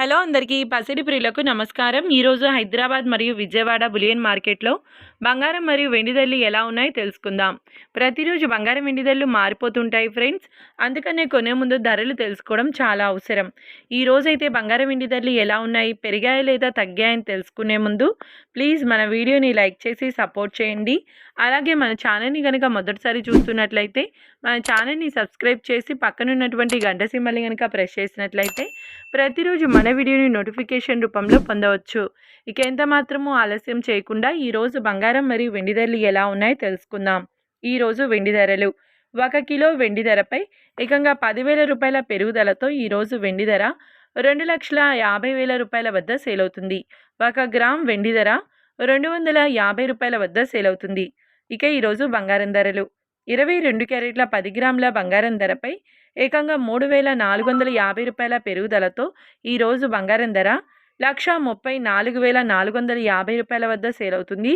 Hello అందరికీ పసిడి ప్రియులకు నమస్కారం. ఈరోజు హైదరాబాద్ మరియు విజయవాడ బులియన్ మార్కెట్లో బంగారం మరియు వెండి ధరలు ఎలా ఉన్నాయో తెలుసుకుందాం. ప్రతిరోజు బంగారం వెండి ధరలు మారిపోతుంటాయి ఫ్రెండ్స్. అందుకనే కొనే ముందు ధరలు తెలుసుకోవడం చాలా అవసరం. ఈ రోజైతే బంగారం వెండి ధరలు ఎలా ఉన్నాయి, పెరిగాయా లేదా తగ్గాయని తెలుసుకునే ముందు ప్లీజ్ మన వీడియోని లైక్ చేసి సపోర్ట్ చేయండి. అలాగే మన ఛానల్ని కనుక మొదటిసారి చూస్తున్నట్లయితే మన ఛానల్ని సబ్స్క్రైబ్ చేసి పక్కనున్నటువంటి గంట సింబల్ని కనుక ప్రెస్ చేసినట్లయితే ప్రతిరోజు మన వీడియోని నోటిఫికేషన్ రూపంలో పొందవచ్చు. ఇక ఎంత మాత్రమూ ఆలస్యం చేయకుండా ఈరోజు బంగారం మరియు వెండి ధరలు ఎలా ఉన్నాయో తెలుసుకుందాం. ఈరోజు వెండి ధరలు 1 కిలో వెండి ధరపై ఏకంగా 10,000 రూపాయల పెరుగుదలతో ఈరోజు వెండి ధర 2,50,000 రూపాయల వద్ద సేల్ అవుతుంది. 1 గ్రామ్ వెండి ధర 250 రూపాయల వద్ద సేల్ అవుతుంది. ఇక ఈరోజు బంగారం ధరలు 22 క్యారెట్ల 10 గ్రాముల బంగారం ధరపై ఏకంగా 3,450 రూపాయల పెరుగుదలతో ఈరోజు బంగారం ధర 1,34,450 రూపాయల వద్ద సేల్ అవుతుంది.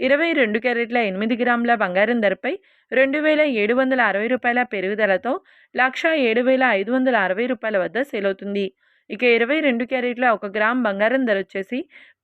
22 క్యారెట్ల 8 గ్రాముల బంగారం ధరపై 2,760 రూపాయల పెరుగుదలతో 1,07,560 రూపాయల వద్ద సేల్ అవుతుంది. ఇక 22 క్యారెట్ల 1 గ్రామ్ బంగారం ధర వచ్చేసి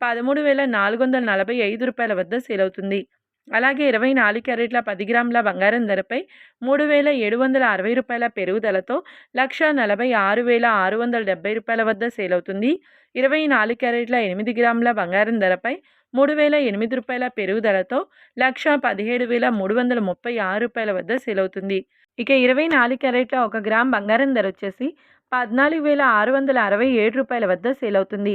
13,445 రూపాయల వద్ద సేల్ అవుతుంది. అలాగే 24 క్యారెట్ల 10 గ్రాముల బంగారం ధరపై 3,760 రూపాయల పెరుగుదలతో 1,46,670 రూపాయల వద్ద సేల్ అవుతుంది. 24 క్యారెట్ల 8 గ్రాముల బంగారం ధరపై 3,008 రూపాయల పెరుగుదలతో 1,17,336 రూపాయల వద్ద సేల్ అవుతుంది. ఇక 24 క్యారెట్ల 1 గ్రామ్ బంగారం ధర వచ్చేసి 14,667 రూపాయల వద్ద సేల్ అవుతుంది.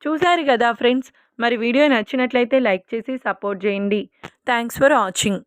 చూశారు కదా ఫ్రెండ్స్. మరి వీడియో నచ్చినట్లయితే లైక్ చేసి సపోర్ట్ చేయండి. Thanks for watching.